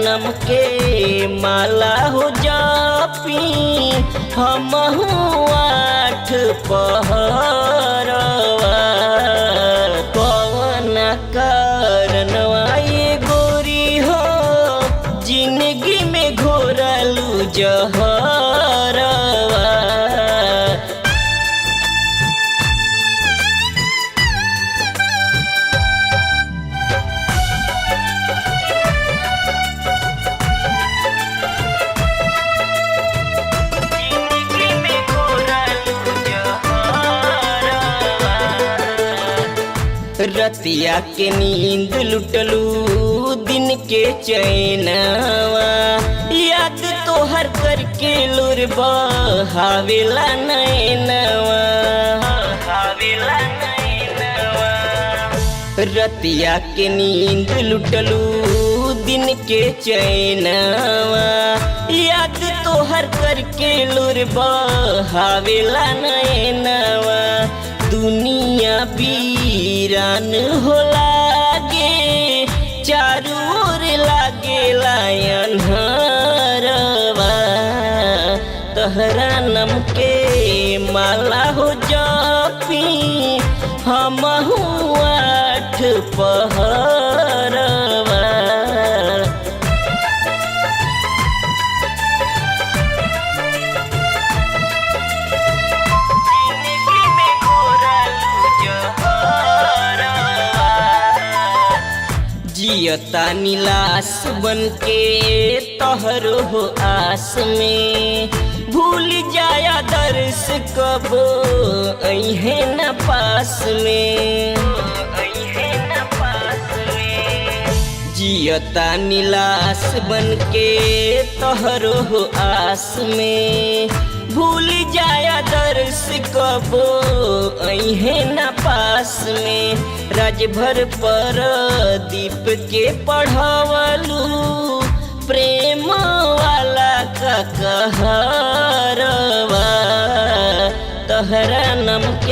नम के माला हो जापी हमहू 8 पहरवा कवन करनवा ये गोरी हो जिंदगी में घोरलू जहरवा। रतिया के नींद लुटलू दिन के चैनवा याद तोहर करके लुर बहावेला नैनवा। रतिया के नींद लुटलू दिन के चैनवा याद तोहर करके लुर बहावेला नैनवा। दुनिया वीरान हो लागे चारू ओर लागे अन्हारवा तहरा नम के माला हो जापी हमहू 8 पहरवा। जियता नीलाश बन के तोहरो हो आस में भूल जाया दर्श कब अइहे न पास में। जियता नीलाश बन के तोहरो हो आस में भूल जाया दर्श कब अइहे न पास में। राजभर पर दीप के पढ़ावलू प्रेम वाला का कहरवा तहरा नम के